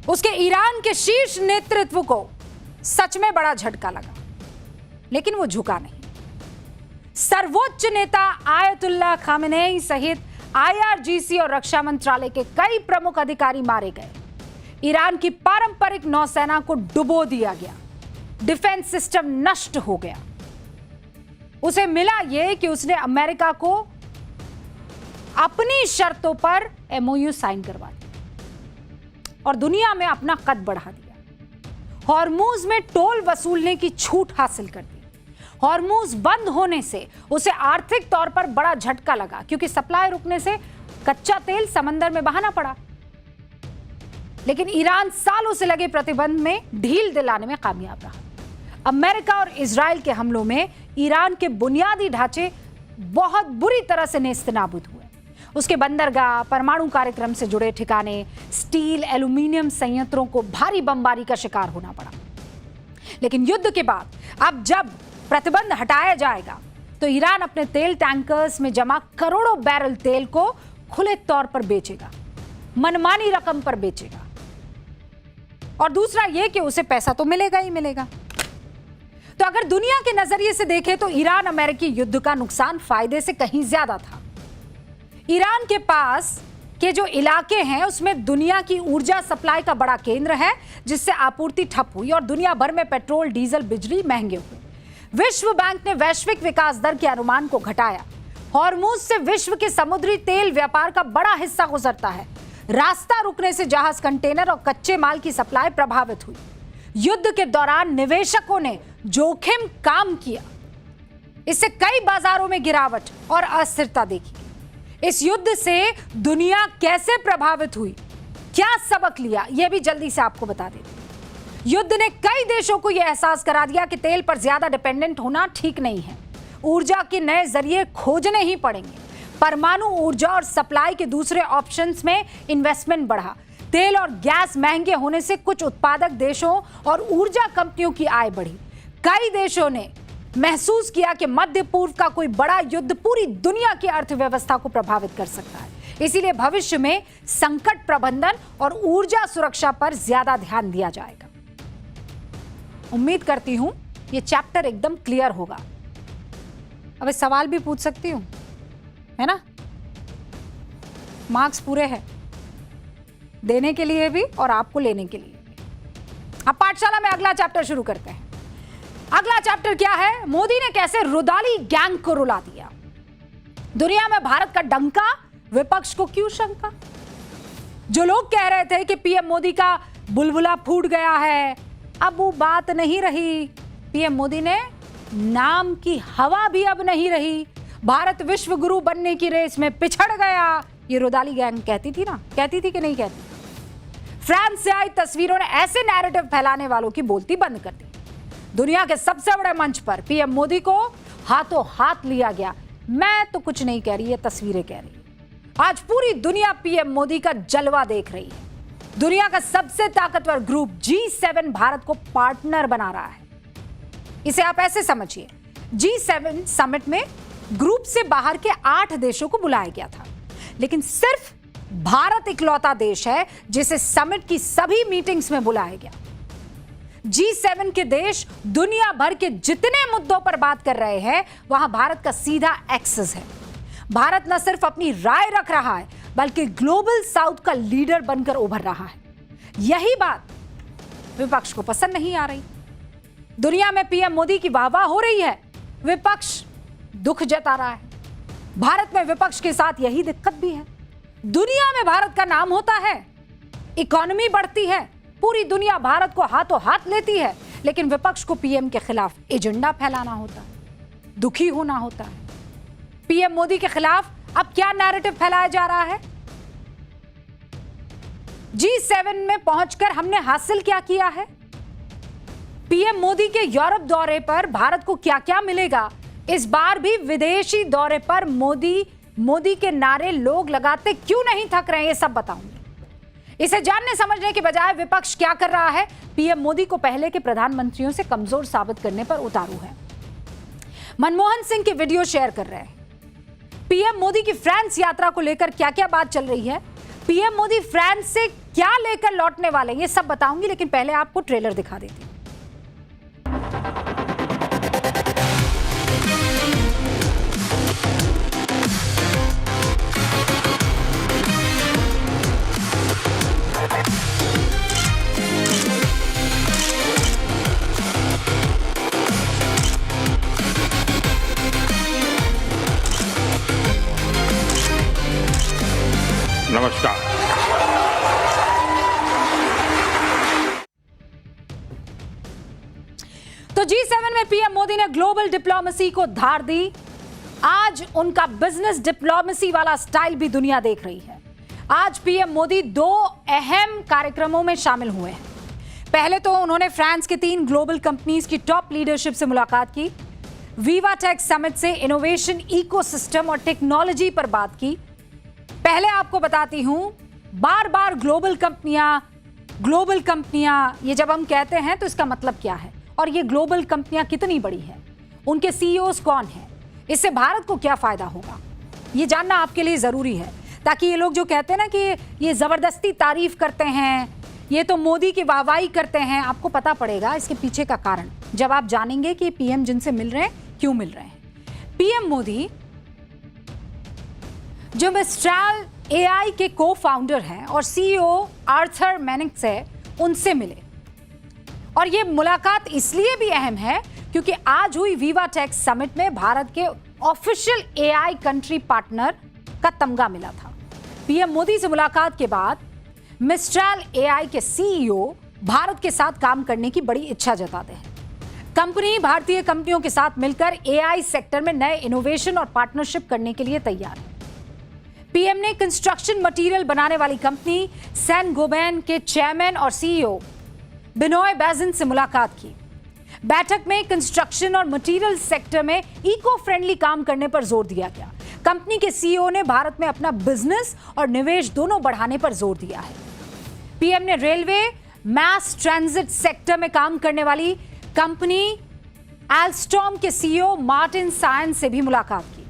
उसके ईरान के शीर्ष नेतृत्व को सच में बड़ा झटका लगा, लेकिन वो झुका नहीं। सर्वोच्च नेता आयतुल्लाह खामेनेई सहित IRGC और रक्षा मंत्रालय के कई प्रमुख अधिकारी मारे गए। ईरान की पारंपरिक नौसेना को डुबो दिया गया। डिफेंस सिस्टम नष्ट हो गया। उसे मिला यह कि उसने अमेरिका को अपनी शर्तों पर MOU साइन करवा दिया और दुनिया में अपना कद बढ़ा दिया। हॉर्मूज में टोल वसूलने की छूट हासिल कर दी। हॉर्मूज बंद होने से उसे आर्थिक तौर पर बड़ा झटका लगा, क्योंकि सप्लाई रुकने से कच्चा तेल समंदर में बहाना पड़ा। लेकिन ईरान सालों से लगे प्रतिबंध में ढील दिलाने में कामयाब रहा। अमेरिका और इजराइल के हमलों में ईरान के बुनियादी ढांचे बहुत बुरी तरह से नेस्तनाबूद हुए। उसके बंदरगाह, परमाणु कार्यक्रम से जुड़े ठिकाने, स्टील, एल्यूमीनियम संयंत्रों को भारी बमबारी का शिकार होना पड़ा। लेकिन युद्ध के बाद अब जब प्रतिबंध हटाया जाएगा तो ईरान अपने तेल टैंकर्स में जमा करोड़ों बैरल तेल को खुले तौर पर बेचेगा, मनमानी रकम पर बेचेगा। और दूसरा यह कि उसे पैसा तो मिलेगा ही मिलेगा। तो अगर दुनिया के नजरिए से देखें तो ईरान अमेरिकी युद्ध का नुकसान फायदे से कहीं ज्यादा था। ईरान के पास के जो इलाके हैं उसमें दुनिया की ऊर्जा सप्लाई का बड़ा केंद्र है, जिससे आपूर्ति ठप हुई और दुनिया भर में पेट्रोल, डीजल, बिजली महंगे हुए। विश्व बैंक ने वैश्विक विकास दर के अनुमान को घटाया। हॉर्मूज से विश्व के समुद्री तेल व्यापार का बड़ा हिस्सा गुजरता है। रास्ता रुकने से जहाज, कंटेनर और कच्चे माल की सप्लाई प्रभावित हुई। युद्ध के दौरान निवेशकों ने जोखिम काम किया। इससे कई बाजारों में गिरावट और अस्थिरता देखी। इस युद्ध से दुनिया कैसे प्रभावित हुई, क्या सबक लिया, यह भी जल्दी से आपको बता देते हैं। युद्ध ने कई देशों को यह एहसास करा दिया कि तेल पर ज्यादा डिपेंडेंट होना ठीक नहीं है। ऊर्जा के नए जरिए खोजने ही पड़ेंगे। परमाणु ऊर्जा और सप्लाई के दूसरे ऑप्शंस में इन्वेस्टमेंट बढ़ा। तेल और गैस महंगे होने से कुछ उत्पादक देशों और ऊर्जा कंपनियों की आय बढ़ी। कई देशों ने महसूस किया कि मध्य पूर्व का कोई बड़ा युद्ध पूरी दुनिया की अर्थव्यवस्था को प्रभावित कर सकता है। इसीलिए भविष्य में संकट प्रबंधन और ऊर्जा सुरक्षा पर ज्यादा ध्यान दिया जाएगा। उम्मीद करती हूं ये चैप्टर एकदम क्लियर होगा। अब सवाल भी पूछ सकती हूं, है ना? मार्क्स पूरे हैं देने के लिए भी और आपको लेने के लिए भी। अब पाठशाला में अगला चैप्टर शुरू करते हैं। अगला चैप्टर क्या है? मोदी ने कैसे रुदाली गैंग को रुला दिया। दुनिया में भारत का डंका, विपक्ष को क्यों शंका? जो लोग कह रहे थे कि पीएम मोदी का बुलबुला फूट गया है, अब वो बात नहीं रही। पीएम मोदी ने नाम की हवा भी अब नहीं रही। भारत विश्व गुरु बनने की रेस में पिछड़ गया, ये रुदाली गैंग कहती थी ना, कहती थी कि नहीं कहती? फ्रांस से आई तस्वीरों ने ऐसे नैरेटिव फैलाने वालों की बोलती बंद कर दी। दुनिया के सबसे बड़े मंच पर पीएम मोदी को हाथों हाथ लिया गया। मैं तो कुछ नहीं कह रही, ये तस्वीरें कह रही है। आज पूरी दुनिया पीएम मोदी का जलवा देख रही है। दुनिया का सबसे ताकतवर ग्रुप G7 भारत को पार्टनर बना रहा है। इसे आप ऐसे समझिए, G7 समिट में ग्रुप से बाहर के 8 देशों को बुलाया गया था, लेकिन सिर्फ भारत इकलौता देश है जिसे समिट की सभी मीटिंग्स में बुलाया गया। G7 के देश दुनिया भर के जितने मुद्दों पर बात कर रहे हैं, वहां भारत का सीधा एक्सेस है। भारत न सिर्फ अपनी राय रख रहा है, बल्कि ग्लोबल साउथ का लीडर बनकर उभर रहा है। यही बात विपक्ष को पसंद नहीं आ रही। दुनिया में पीएम मोदी की वाहवाह हो रही है, विपक्ष दुख जता रहा है। भारत में विपक्ष के साथ यही दिक्कत भी है। दुनिया में भारत का नाम होता है, इकोनॉमी बढ़ती है, पूरी दुनिया भारत को हाथों हाथ लेती है, लेकिन विपक्ष को पीएम के खिलाफ एजेंडा फैलाना होता है, दुखी होना होता है। पीएम मोदी के खिलाफ अब क्या नैरेटिव फैलाया जा रहा है? G7 में पहुंचकर हमने हासिल क्या किया है? पीएम मोदी के यूरोप दौरे पर भारत को क्या क्या मिलेगा? इस बार भी विदेशी दौरे पर मोदी के नारे लोग लगाते क्यों नहीं थक रहे हैं, ये सब बताऊंगी। इसे जानने समझने के बजाय विपक्ष क्या कर रहा है? पीएम मोदी को पहले के प्रधानमंत्रियों से कमजोर साबित करने पर उतारू है। मनमोहन सिंह की वीडियो शेयर कर रहे हैं। पीएम मोदी की फ्रांस यात्रा को लेकर क्या क्या बात चल रही है? पीएम मोदी फ्रांस से क्या लेकर लौटने वाले ये सब बताऊंगी, लेकिन पहले आपको ट्रेलर दिखा देती हूं। नमस्कार। तो G7 में पीएम मोदी ने ग्लोबल डिप्लोमेसी को धार दी। आज उनका बिजनेस डिप्लोमेसी वाला स्टाइल भी दुनिया देख रही है। आज पीएम मोदी 2 अहम कार्यक्रमों में शामिल हुए हैं। पहले तो उन्होंने फ्रांस के 3 ग्लोबल कंपनीज की टॉप लीडरशिप से मुलाकात की। वीवा टेक समिट से इनोवेशन, इकोसिस्टम और टेक्नोलॉजी पर बात की। पहले आपको बताती हूं, बार बार ग्लोबल कंपनियां ये जब हम कहते हैं तो इसका मतलब क्या है, और ये ग्लोबल कंपनियां कितनी बड़ी है, उनके सीईओज कौन हैं, इससे भारत को क्या फायदा होगा, ये जानना आपके लिए जरूरी है, ताकि ये लोग जो कहते हैं ना कि ये जबरदस्ती तारीफ करते हैं, ये तो मोदी की वाहवाही करते हैं, आपको पता पड़ेगा इसके पीछे का कारण जब आप जानेंगे कि पीएम जिनसे मिल रहे हैं क्यों मिल रहे हैं। पीएम मोदी जो मिस्ट्राल एआई के को फाउंडर हैं और सीईओ आर्थर मेनिक्स है, उनसे मिले। और ये मुलाकात इसलिए भी अहम है क्योंकि आज हुई वीवा टेक समिट में भारत के ऑफिशियल एआई कंट्री पार्टनर का तमगा मिला था। पीएम मोदी से मुलाकात के बाद मिस्ट्राल एआई के सीईओ भारत के साथ काम करने की बड़ी इच्छा जताते हैं। कंपनी भारतीय कंपनियों के साथ मिलकर एआई सेक्टर में नए इनोवेशन और पार्टनरशिप करने के लिए तैयार है। पीएम ने कंस्ट्रक्शन मटेरियल बनाने वाली कंपनी सैन-गोबैन के चेयरमैन और सीईओ बिनोय बेजन से मुलाकात की। बैठक में कंस्ट्रक्शन और मटेरियल सेक्टर में इको फ्रेंडली काम करने पर जोर दिया गया। कंपनी के सीईओ ने भारत में अपना बिजनेस और निवेश दोनों बढ़ाने पर जोर दिया है। पीएम ने रेलवे, मैस ट्रांजिट सेक्टर में काम करने वाली कंपनी एल्स्टॉम के सीईओ मार्टिन सायन से भी मुलाकात की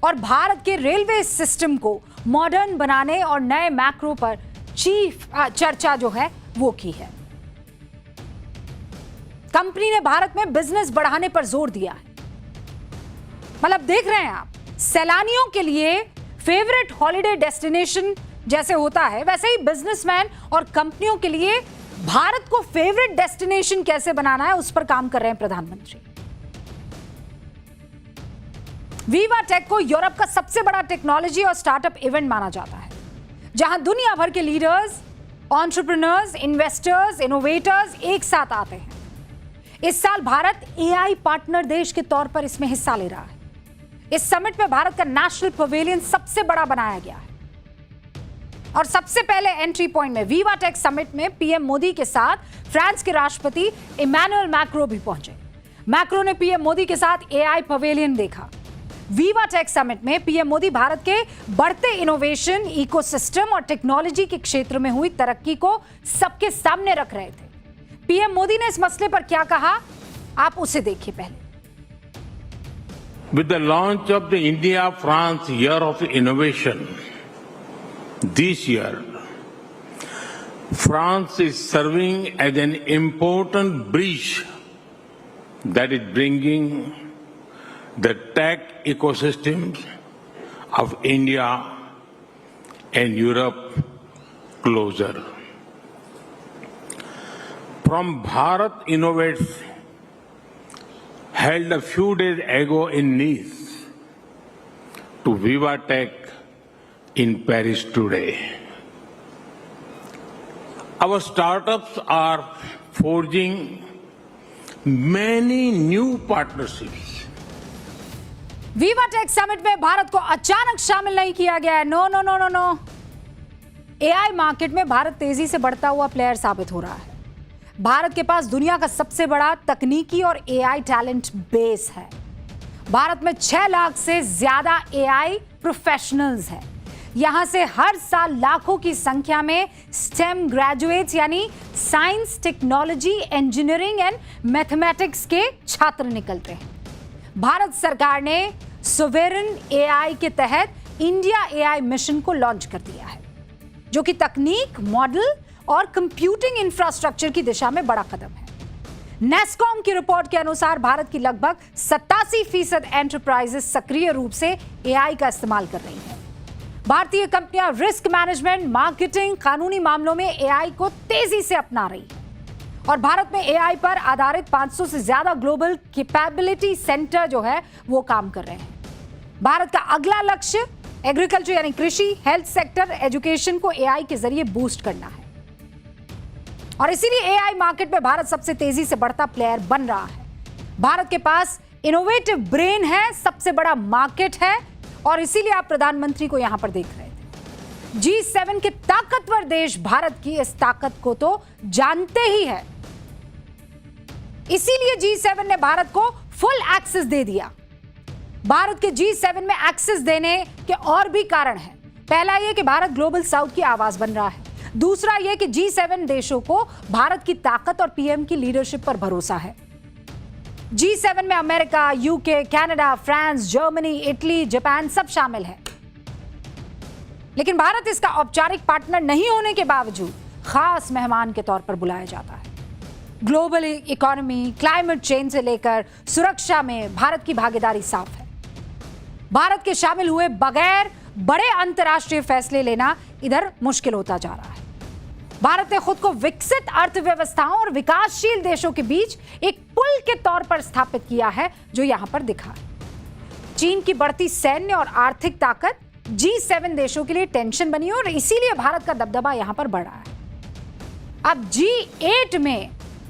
और भारत के रेलवे सिस्टम को मॉडर्न बनाने और नए मैक्रो पर चर्चा जो है वो की है। कंपनी ने भारत में बिजनेस बढ़ाने पर जोर दिया है। मतलब देख रहे हैं आप, सैलानियों के लिए फेवरेट हॉलिडे डेस्टिनेशन जैसे होता है, वैसे ही बिजनेसमैन और कंपनियों के लिए भारत को फेवरेट डेस्टिनेशन कैसे बनाना है उस पर काम कर रहे हैं प्रधानमंत्री। वीवा टेक को यूरोप का सबसे बड़ा टेक्नोलॉजी और स्टार्टअप इवेंट माना जाता है, जहां दुनिया भर के लीडर्स, एंटरप्रेन्योर्स, इन्वेस्टर्स, इनोवेटर्स एक साथ आते हैं। इस साल भारत एआई पार्टनर देश के तौर पर इसमें हिस्सा ले रहा है। इस समिट में भारत का नेशनल पवेलियन सबसे बड़ा बनाया गया है और सबसे पहले एंट्री पॉइंट में वीवा टेक समिट में पीएम मोदी के साथ फ्रांस के राष्ट्रपति इमैनुअल मैक्रो भी पहुंचे। मैक्रो ने पीएम मोदी के साथ एआई पवेलियन देखा। वीवा टेक समिट में पीएम मोदी भारत के बढ़ते इनोवेशन, इकोसिस्टम और टेक्नोलॉजी के क्षेत्र में हुई तरक्की को सबके सामने रख रहे थे। पीएम मोदी ने इस मसले पर क्या कहा, आप उसे देखिए पहले। With the launch of the India-France Year of Innovation this year, France is serving as an important bridge that is bringing the tech ecosystems of India and Europe closer. From Bharat Innovates held a few days ago in Nice to Viva Tech in Paris today. Our startups are forging many new partnerships. Viva Tech summit में भारत को अचानक शामिल नहीं किया गया है। No no no no no. AI market में भारत तेजी से बढ़ता हुआ प्लेयर साबित हो रहा है। भारत के पास दुनिया का सबसे बड़ा तकनीकी और एआई टैलेंट बेस है। भारत में 6 लाख से ज्यादा एआई प्रोफेशनल्स हैं। यहां से हर साल लाखों की संख्या में स्टेम ग्रेजुएट्स यानी science, technology, engineering and mathematics के छात्र निकलते हैं। भारत सरकार ने सोवेरेन एआई के तहत इंडिया एआई मिशन को लॉन्च कर दिया है। जो कि तकनीक, मॉडल और कंप्यूटिंग इंफ्रास्ट्रक्चर की दिशा में बड़ा कदम है। नेस्कॉम की रिपोर्ट के अनुसार भारत की लगभग 87% एंटरप्राइजेस सक्रिय रूप से एआई का इस्तेमाल कर रही हैं। भारतीय कंपनियां रिस्क मैनेजमेंट, मार्केटिंग, कानूनी मामलों में एआई को तेजी से अपना रही हैं और भारत में एआई पर आधारित 500 से ज्यादा ग्लोबल कैपेबिलिटी सेंटर जो है वो काम कर रहे हैं। भारत का अगला लक्ष्य एग्रीकल्चर यानी कृषि, हेल्थ सेक्टर, एजुकेशन को एआई के जरिए बूस्ट करना है और इसीलिए एआई मार्केट में भारत सबसे तेजी से बढ़ता प्लेयर बन रहा है। भारत के पास इनोवेटिव ब्रेन है, सबसे बड़ा मार्केट है और इसीलिए आप प्रधानमंत्री को यहां पर देख रहे थे। G7 के ताकतवर देश भारत की इस ताकत को तो जानते ही है, इसीलिए G7 ने भारत को फुल एक्सेस दे दिया। भारत के G7 में एक्सेस देने के और भी कारण हैं। पहला यह कि भारत ग्लोबल साउथ की आवाज बन रहा है। दूसरा यह कि G7 देशों को भारत की ताकत और पीएम की लीडरशिप पर भरोसा है। G7 में America, UK, Canada, France, Germany, Italy, Japan सब शामिल है। लेकिन भारत इसका औपचारिक पार्टनर नहीं होने के बावजूद खास मेहमान के तौर पर बुलाया जाता है। ग्लोबल इकोनॉमी, क्लाइमेट चेंज से लेकर सुरक्षा में भारत की भागीदारी साफ है। भारत के शामिल हुए बगैर बड़े अंतर्राष्ट्रीय फैसले लेना इधर मुश्किल होता जा रहा है। भारत ने खुद को विकसित अर्थव्यवस्थाओं और विकासशील देशों के बीच एक पुल के तौर पर स्थापित किया है, जो यहां पर दिखा है। चीन की बढ़ती सैन्य और आर्थिक ताकत G7 देशों के लिए टेंशन बनी और इसीलिए भारत का दबदबा यहां पर बढ़ रहा है। अब G8 में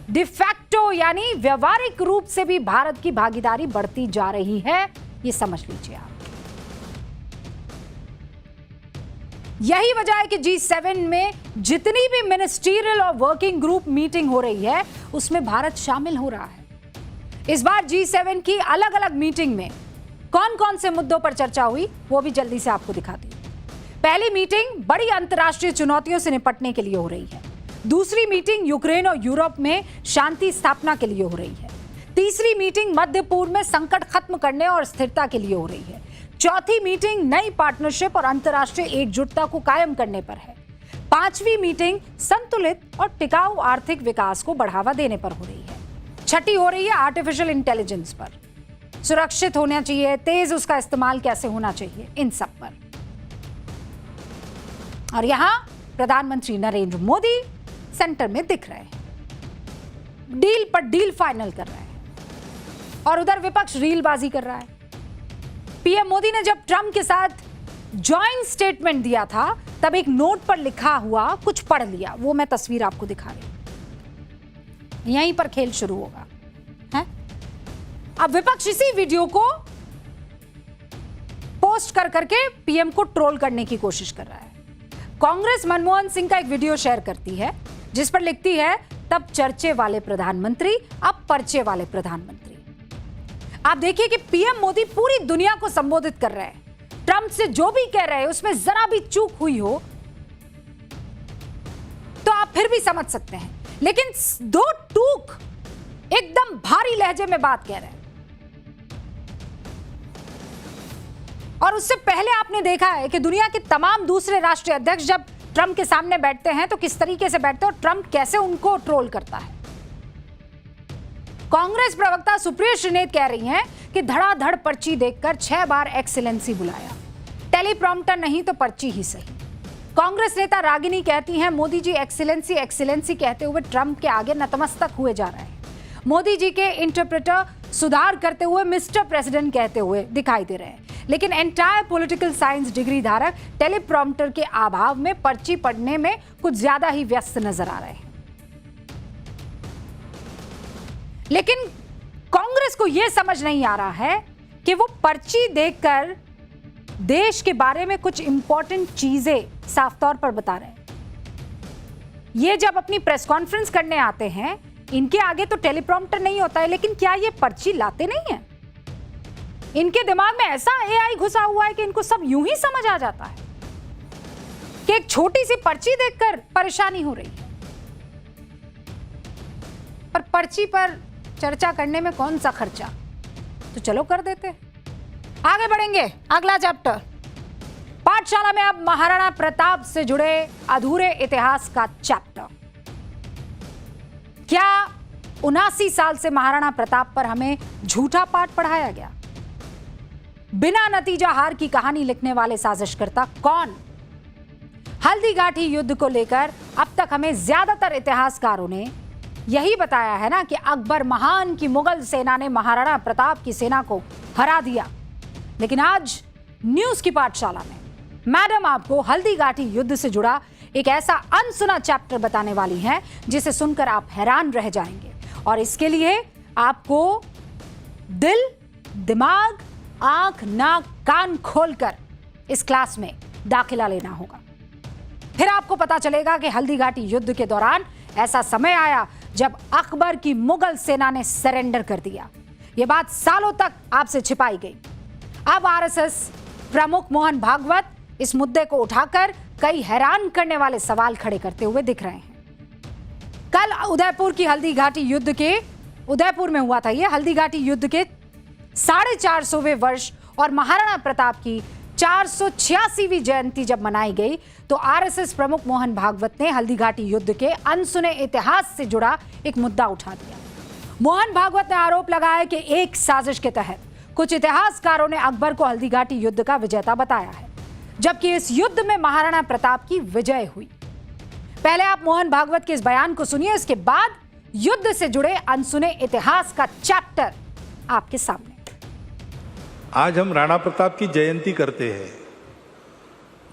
डिफैक्टो यानी व्यवहारिक रूप से भी भारत की भागीदारी बढ़ती जा रही है, ये समझ लीजिए आप। यही वजह है कि G7 में जितनी भी मिनिस्ट्रियल और वर्किंग ग्रुप मीटिंग हो रही है उसमें भारत शामिल हो रहा है। इस बार G7 की अलग अलग मीटिंग में कौन कौन से मुद्दों पर चर्चा हुई वो भी जल्दी से आपको दिखाती हूं। पहली मीटिंग बड़ी अंतर्राष्ट्रीय चुनौतियों से निपटने के लिए हो रही है। दूसरी मीटिंग यूक्रेन और यूरोप में शांति स्थापना के लिए हो रही है। तीसरी मीटिंग मध्य पूर्व में संकट खत्म करने और स्थिरता के लिए हो रही है। चौथी मीटिंग नई पार्टनरशिप और अंतर्राष्ट्रीय एकजुटता को कायम करने पर है। पांचवी मीटिंग संतुलित और टिकाऊ आर्थिक विकास को बढ़ावा देने पर हो रही है। छठी हो रही है आर्टिफिशियल इंटेलिजेंस पर, सुरक्षित होना चाहिए, तेज उसका इस्तेमाल कैसे होना चाहिए, इन सब पर। और यहां प्रधानमंत्री नरेंद्र मोदी सेंटर में दिख रहे हैं, डील पर डील फाइनल कर रहे हैं और उधर विपक्ष रीलबाजी कर रहा है। पीएम मोदी ने जब ट्रंप के साथ जॉइंट स्टेटमेंट दिया था तब एक नोट पर लिखा हुआ कुछ पढ़ लिया, वो मैं तस्वीर आपको दिखा रही हूं। यहीं पर खेल शुरू होगा है? अब विपक्ष इसी वीडियो को पोस्ट कर करके पीएम को ट्रोल करने की कोशिश कर रहा है। कांग्रेस मनमोहन सिंह का एक वीडियो शेयर करती है जिस पर लिखती है, तब चर्चे वाले प्रधानमंत्री अब पर्चे वाले प्रधानमंत्री। आप देखिए कि पीएम मोदी पूरी दुनिया को संबोधित कर रहे हैं। ट्रंप से जो भी कह रहे हैं उसमें जरा भी चूक हुई हो तो आप फिर भी समझ सकते हैं, लेकिन दो टूक एकदम भारी लहजे में बात कह रहे हैं। और उससे पहले आपने देखा है कि दुनिया के तमाम दूसरे राष्ट्रीय अध्यक्ष जब ट्रंप के सामने बैठते हैं तो किस तरीके से बैठते हैं और ट्रंप कैसे उनको ट्रोल करता है। कांग्रेस प्रवक्ता सुप्रिया श्रीनेत कह रही हैं कि धड़ाधड़ पर्ची देखकर 6 बार एक्सीलेंसी बुलाया, टेलीप्रॉम्प्टर नहीं तो पर्ची ही सही। कांग्रेस नेता रागिनी कहती हैं, मोदी जी एक्सीलेंसी एक्सीलेंसी कहते हुए ट्रंप के आगे नतमस्तक हुए जा रहे हैं। मोदी जी के इंटरप्रेटर सुधार करते हुए मिस्टर प्रेसिडेंट कहते हुए दिखाई दे रहे हैं, लेकिन एंटायर पॉलिटिकल साइंस डिग्री धारक टेलीप्रॉम्प्टर के अभाव में पर्ची पढ़ने में कुछ ज्यादा ही व्यस्त नजर आ रहे हैं। लेकिन कांग्रेस को यह समझ नहीं आ रहा है कि वो पर्ची देखकर देश के बारे में कुछ इंपॉर्टेंट चीजें साफ तौर पर बता रहे हैं। ये जब अपनी प्रेस कॉन्फ्रेंस करने आते हैं, इनके आगे तो टेलीप्रॉम्प्टर नहीं होता है, लेकिन क्या ये पर्ची लाते नहीं है? इनके दिमाग में ऐसा एआई घुसा हुआ है कि इनको सब यूं ही समझ आ जाता है कि एक छोटी सी पर्ची देखकर परेशानी हो रही है। पर पर्ची पर चर्चा करने में कौन सा खर्चा, तो चलो कर देते हैं। आगे बढ़ेंगे, अगला चैप्टर पाठशाला में अब महाराणा प्रताप से जुड़े अधूरे इतिहास का चैप्टर। क्या 79 साल से महाराणा प्रताप पर हमें झूठा पाठ पढ़ाया गया? बिना नतीजा हार की कहानी लिखने वाले साजिशकर्ता कौन? हल्दीघाटी युद्ध को लेकर अब तक हमें ज्यादातर इतिहासकारों ने यही बताया है ना कि अकबर महान की मुगल सेना ने महाराणा प्रताप की सेना को हरा दिया। लेकिन आज न्यूज की पाठशाला में मैडम आपको हल्दीघाटी युद्ध से जुड़ा एक ऐसा अनसुना चैप्टर बताने वाली हैं जिसे सुनकर आप हैरान रह जाएंगे। और इसके लिए आपको दिल, दिमाग, आंख, नाक, कान खोलकर इस क्लास में दाखिला लेना होगा। फिर आपको पता चलेगा कि हल्दीघाटी युद्ध के दौरान ऐसा समय आया जब अकबर की मुगल सेना ने सरेंडर कर दिया। यह बात सालों तक आपसे छिपाई गई। अब आरएसएस प्रमुख मोहन भागवत इस मुद्दे को उठाकर कई हैरान करने वाले सवाल खड़े करते हुए दिख रहे हैं। कल उदयपुर की हल्दीघाटी युद्ध के उदयपुर में हुआ था ये हल्दीघाटी युद्ध के 450वें वर्ष और महाराणा प्रताप की 486वीं जयंती जब मनाई गई तो आरएसएस प्रमुख मोहन भागवत ने हल्दीघाटी युद्ध के अनसुने इतिहास से जुड़ा एक मुद्दा उठा दिया। मोहन भागवत ने आरोप लगाया कि एक साजिश के तहत कुछ इतिहासकारों ने अकबर को हल्दीघाटी युद्ध का विजेता बताया है, जबकि इस युद्ध में महाराणा प्रताप की विजय हुई। पहले आप मोहन भागवत के इस बयान को सुनिए, इसके बाद युद्ध से जुड़े अनसुने इतिहास का चैप्टर आपके सामने। आज हम राणा प्रताप की जयंती करते हैं।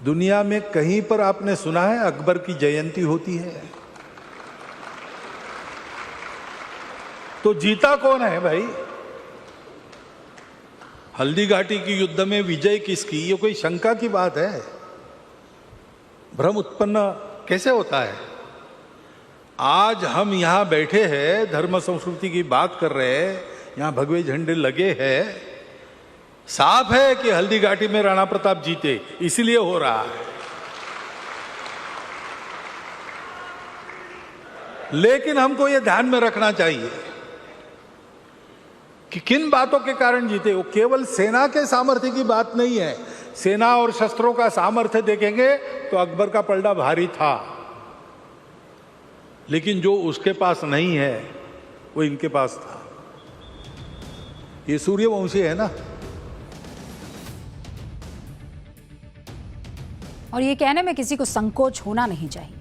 दुनिया में कहीं पर आपने सुना है अकबर की जयंती होती है? तो जीता कौन है भाई? हल्दीघाटी की युद्ध में विजय किसकी, ये कोई शंका की बात है? भ्रम उत्पन्न कैसे होता है? आज हम यहां बैठे हैं, धर्म संस्कृति की बात कर रहे हैं, यहां भगवे झंडे लगे हैं। साफ है कि हल्दीघाटी में राणा प्रताप जीते, इसलिए हो रहा है। लेकिन हमको यह ध्यान में रखना चाहिए कि किन बातों के कारण जीते। वो केवल सेना के सामर्थ्य की बात नहीं है। सेना और शस्त्रों का सामर्थ्य देखेंगे तो अकबर का पलड़ा भारी था, लेकिन जो उसके पास नहीं है वो इनके पास था। ये सूर्यवंशी है ना। और ये कहने में किसी को संकोच होना नहीं चाहिए।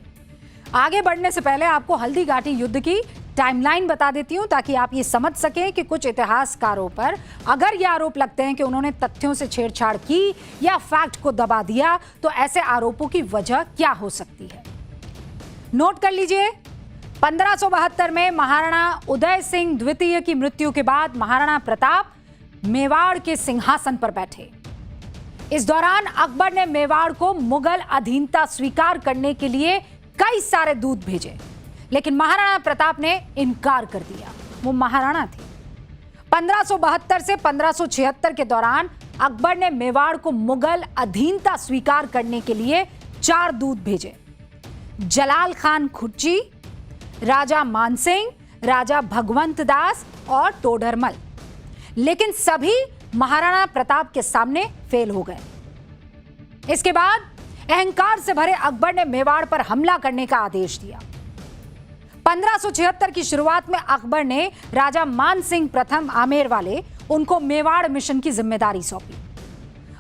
आगे बढ़ने से पहले आपको हल्दीघाटी युद्ध की टाइमलाइन बता देती हूं ताकि आप ये समझ सकें कि कुछ इतिहासकारों पर अगर ये आरोप लगते हैं कि उन्होंने तथ्यों से छेड़छाड़ की या फैक्ट को दबा दिया तो ऐसे आरोपों की वजह क्या हो सकती है। नोट कर लीजिए, 1572 में महाराणा उदय सिंह द्वितीय की मृत्यु के बाद महाराणा प्रताप मेवाड़ के सिंहासन पर बैठे। इस दौरान अकबर ने मेवाड़ को मुगल अधीनता स्वीकार करने के लिए कई सारे दूत भेजे, लेकिन महाराणा प्रताप ने इनकार कर दिया। वो महाराणा थे। 1572 से 1576 के दौरान अकबर ने मेवाड़ को मुगल अधीनता स्वीकार करने के लिए 4 दूत भेजे। जलाल खान खुर्ची, राजा मानसिंह, राजा भगवंत दास और टोडरमल, लेकिन सभी महाराणा प्रताप के सामने फेल हो गए। इसके बाद अहंकार से भरे अकबर ने मेवाड़ पर हमला करने का आदेश दिया। 1576 की शुरुआत में अकबर ने राजा मान सिंह प्रथम आमेर वाले उनको मेवाड़ मिशन की जिम्मेदारी सौंपी।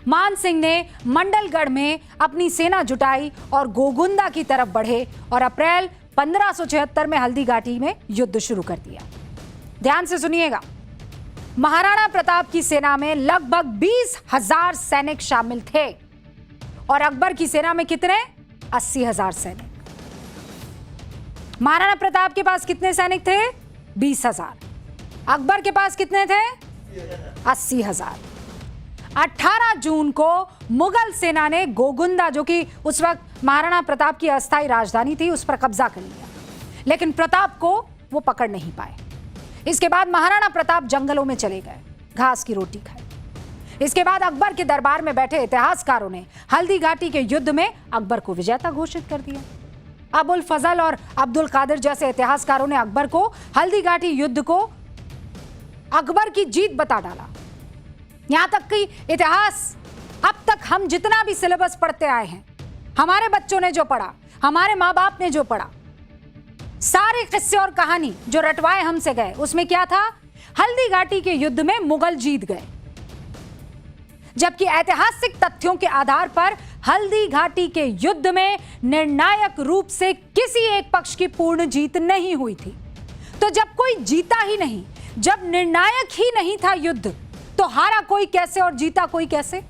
मान सिंह ने मंडलगढ़ में अपनी सेना जुटाई और गोगुंदा की तरफ बढ़े और अप्रैल 1576 में हल्दीघाटी में युद्ध शुरू कर दिया। ध्यान से सुनिएगा, महाराणा प्रताप की सेना में लगभग 20,000 सैनिक शामिल थे और अकबर की सेना में कितने? 80,000 सैनिक। महाराणा प्रताप के पास कितने सैनिक थे? 20,000। अकबर के पास कितने थे? 80,000। 18 जून को मुगल सेना ने गोगुंदा, जो कि उस वक्त महाराणा प्रताप की अस्थायी राजधानी थी, उस पर कब्जा कर लिया, लेकिन प्रताप को वो पकड़ नहीं पाए। इसके बाद महाराणा प्रताप जंगलों में चले गए, घास की रोटी खाई। इसके बाद अकबर के दरबार में बैठे इतिहासकारों ने हल्दीघाटी के युद्ध में अकबर को विजेता घोषित कर दिया। अबुल फजल और अब्दुल कादिर जैसे इतिहासकारों ने अकबर को हल्दीघाटी युद्ध को अकबर की जीत बता डाला। यहां तक कि इतिहास अब तक हम जितना भी सिलेबस पढ़ते आए हैं, हमारे बच्चों ने जो पढ़ा, हमारे माँ बाप ने जो पढ़ा, सारे किस्से और कहानी जो रटवाए हमसे गए, उसमें क्या था? हल्दी घाटी के युद्ध में मुगल जीत गए, जबकि ऐतिहासिक तथ्यों के आधार पर हल्दी घाटी के युद्ध में निर्णायक रूप से किसी एक पक्ष की पूर्ण जीत नहीं हुई थी। तो जब कोई जीता ही नहीं, जब निर्णायक ही नहीं था युद्ध, तो हारा कोई कैसे और जीता कोई कैसे?